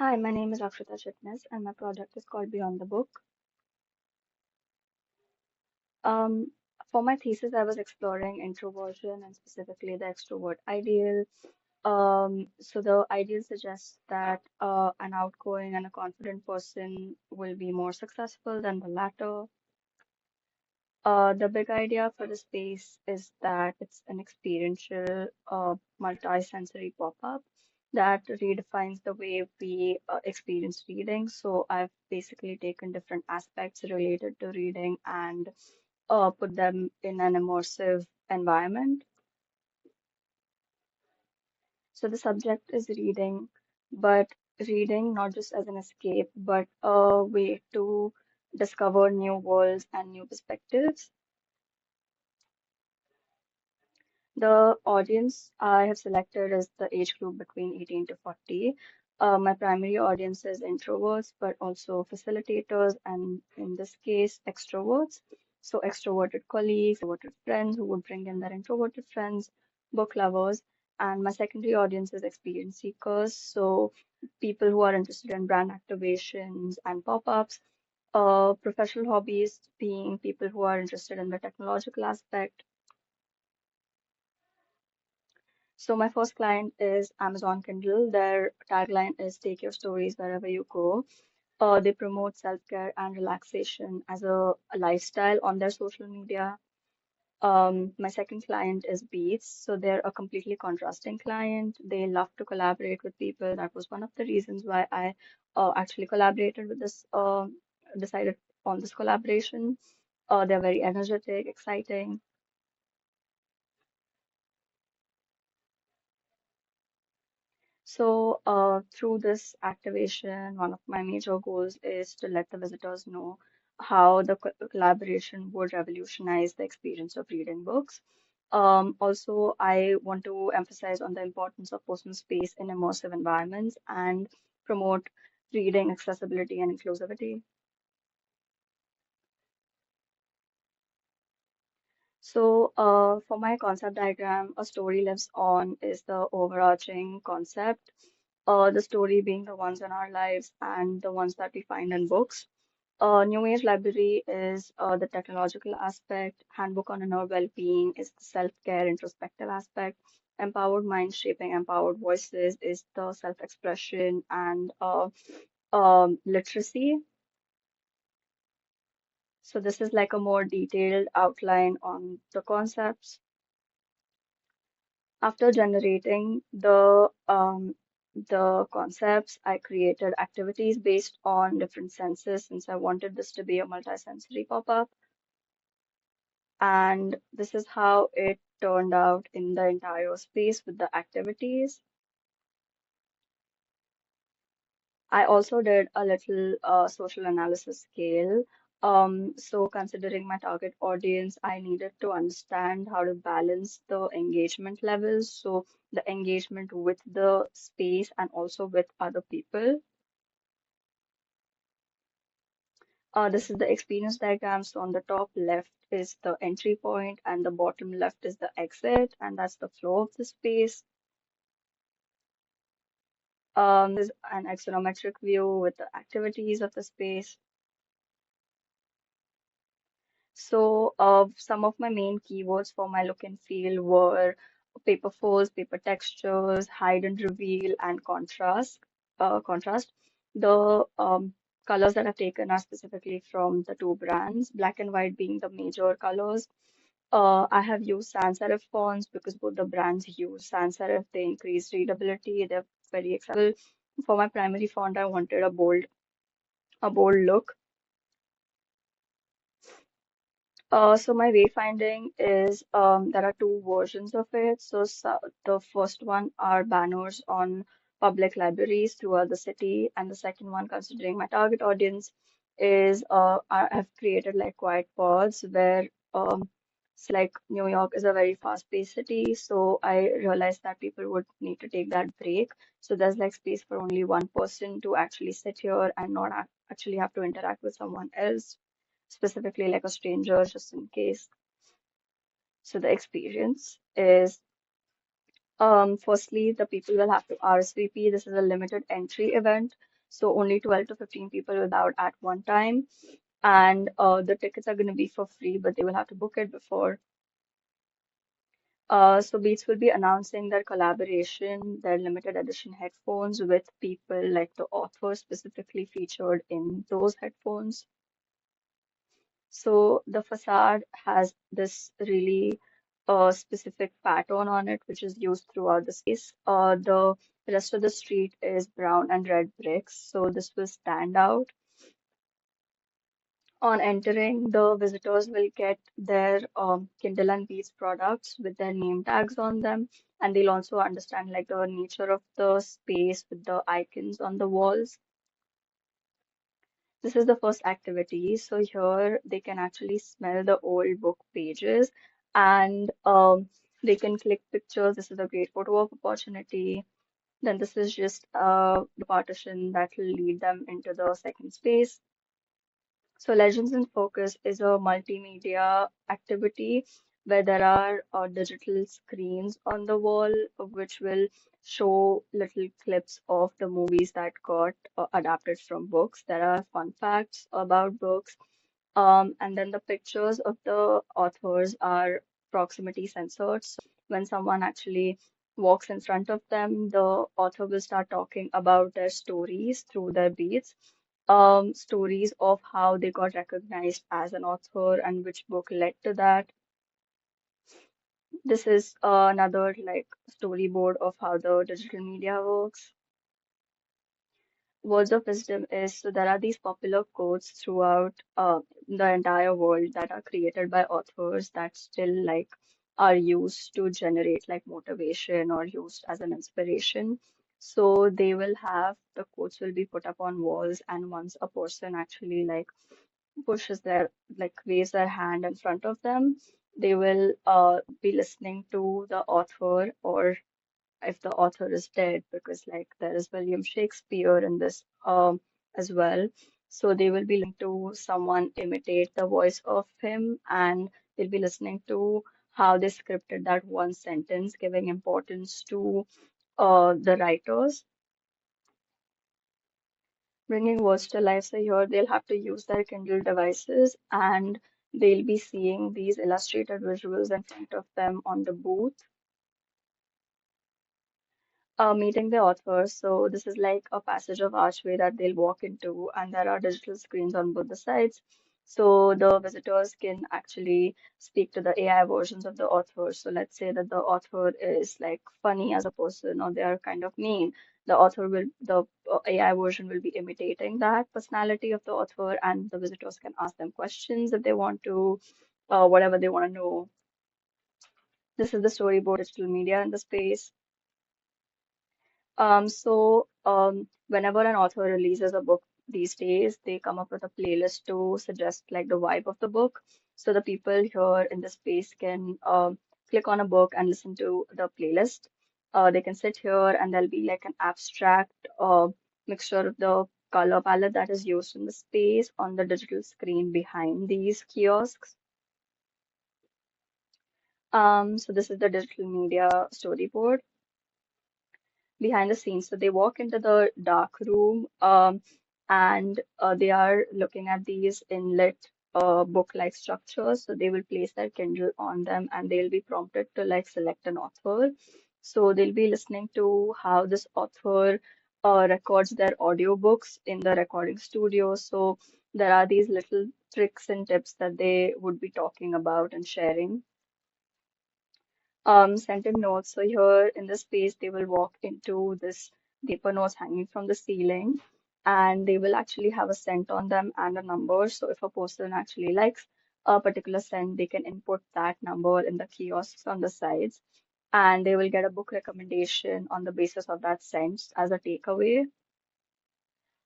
Hi, my name is Akshata Chitnis, and my project is called Beyond the Book. Um, for my thesis, I was exploring introversion and specifically the extrovert ideal. So the ideal suggests that an outgoing and a confident person will be more successful than the latter. The big idea for the space is that it's an experiential, multi-sensory pop-up that redefines the way we experience reading. So I've basically taken different aspects related to reading and put them in an immersive environment. So the subject is reading, but reading not just as an escape, but a way to discover new worlds and new perspectives. The audience I have selected is the age group between 18 to 40. My primary audience is introverts, but also facilitators, and in this case, extroverts. So, extroverted colleagues, extroverted friends who would bring in their introverted friends, book lovers. And my secondary audience is experience seekers. So, people who are interested in brand activations and pop-ups. Professional hobbies being people who are interested in the technological aspect. So my first client is Amazon Kindle. Their tagline is "Take your stories wherever you go." They promote self-care and relaxation as a lifestyle on their social media. My second client is Beats. So they're a completely contrasting client. They love to collaborate with people. That was one of the reasons why I actually collaborated with decided on this collaboration. They're very energetic, exciting. So, through this activation, one of my major goals is to let the visitors know how the collaboration would revolutionize the experience of reading books. Also, I want to emphasize on the importance of personal space in immersive environments and promote reading accessibility and inclusivity. So, for my concept diagram, a story lives on is the overarching concept. The story being the ones in our lives and the ones that we find in books. New Age Library is the technological aspect. Handbook on Inner Well-being is the self-care introspective aspect. Empowered Minds Shaping Empowered Voices is the self-expression and literacy. So this is like a more detailed outline on the concepts. After generating the concepts, I created activities based on different senses since I wanted this to be a multi-sensory pop-up. And this is how it turned out in the entire space with the activities. I also did a little social analysis scale. So considering my target audience, I needed to understand how to balance the engagement levels. So the engagement with the space and also with other people. This is the experience diagram. So on the top left is the entry point and the bottom left is the exit, and that's the flow of the space. There's an axonometric view with the activities of the space. So, some of my main keywords for my look and feel were paper folds, paper textures, hide and reveal, and contrast. Contrast. The colors that I've taken are specifically from the two brands, black and white being the major colors. I have used sans serif fonts because both the brands use sans serif. They increase readability. They're very accessible. For my primary font, I wanted a bold look. So my wayfinding is there are two versions of it. So the first one are banners on public libraries throughout the city, and the second one, considering my target audience, is I've created like quiet pods where like New York is a very fast-paced city, so I realized that people would need to take that break. So there's like space for only one person to actually sit here and not actually have to interact with someone else specifically like a stranger, just in case. So the experience is, firstly, the people will have to RSVP. This is a limited entry event. So only 12 to 15 people will be allowed at one time. And the tickets are going to be for free, but they will have to book it before. So Beats will be announcing their collaboration, their limited edition headphones with people like the author specifically featured in those headphones. So the facade has this really specific pattern on it, which is used throughout the space. The rest of the street is brown and red bricks, so this will stand out. On entering, the visitors will get their Kindle and Beats products with their name tags on them, and they'll also understand like the nature of the space with the icons on the walls. This is the first activity. So here they can actually smell the old book pages and they can click pictures. This is a great photo op opportunity. Then this is just the partition that will lead them into the second space. So Legends in Focus is a multimedia activity where there are digital screens on the wall which will show little clips of the movies that got adapted from books. There are fun facts about books. And then the pictures of the authors are proximity censored. So when someone actually walks in front of them, the author will start talking about their stories through their beats, stories of how they got recognized as an author and which book led to that. This is another like storyboard of how the digital media works. Words of wisdom is so there are these popular quotes throughout the entire world that are created by authors that still like are used to generate like motivation or used as an inspiration. So they will have the quotes will be put up on walls, and once a person actually like pushes their like waves their hand in front of them, they will be listening to the author, or if the author is dead, because like there is William Shakespeare in this as well. So they will be listening to someone imitate the voice of him, and they'll be listening to how they scripted that one sentence, giving importance to the writers. Bringing words to life. So here they'll have to use their Kindle devices and they'll be seeing these illustrated visuals in front of them on the booth. Meeting the author. So this is like a passage of archway that they'll walk into, and there are digital screens on both the sides. So the visitors can actually speak to the AI versions of the author. So let's say that the author is like funny as a person, or they are kind of mean. The AI version will be imitating that personality of the author, and the visitors can ask them questions if they want to, whatever they want to know. This is the storyboard digital media in the space. Whenever an author releases a book these days, they come up with a playlist to suggest like the vibe of the book. So the people here in the space can click on a book and listen to the playlist. They can sit here and there'll be like an abstract mixture of the color palette that is used in the space on the digital screen behind these kiosks. So this is the digital media storyboard behind the scenes. So they walk into the dark room and they are looking at these inlit book-like structures. So they will place their Kindle on them and they'll be prompted to like select an author. So they'll be listening to how this author records their audiobooks in the recording studio. So there are these little tricks and tips that they would be talking about and sharing. Scented notes. So here in the space, they will walk into this paper notes hanging from the ceiling, and they will actually have a scent on them and a number. So if a person actually likes a particular scent, they can input that number in the kiosks on the sides, and they will get a book recommendation on the basis of that scent as a takeaway.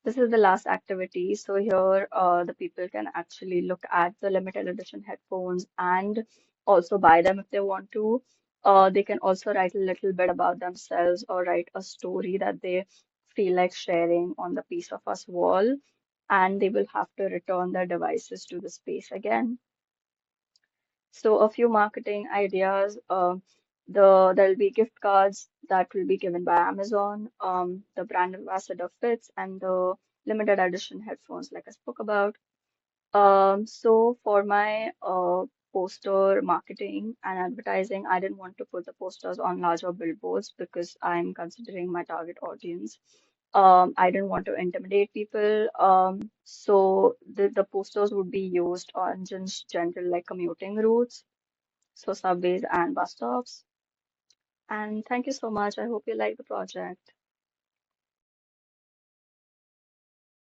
This is the last activity. So here, the people can actually look at the limited edition headphones and also buy them if they want to. They can also write a little bit about themselves or write a story that they feel like sharing on the piece of us wall, and they will have to return their devices to the space again. So a few marketing ideas. There'll be gift cards that will be given by Amazon, the brand ambassador fits, and the limited edition headphones, like I spoke about. So for my poster marketing and advertising, I didn't want to put the posters on larger billboards because I'm considering my target audience. I didn't want to intimidate people. So the posters would be used on just general like commuting routes, so subways and bus stops. And thank you so much. I hope you like the project.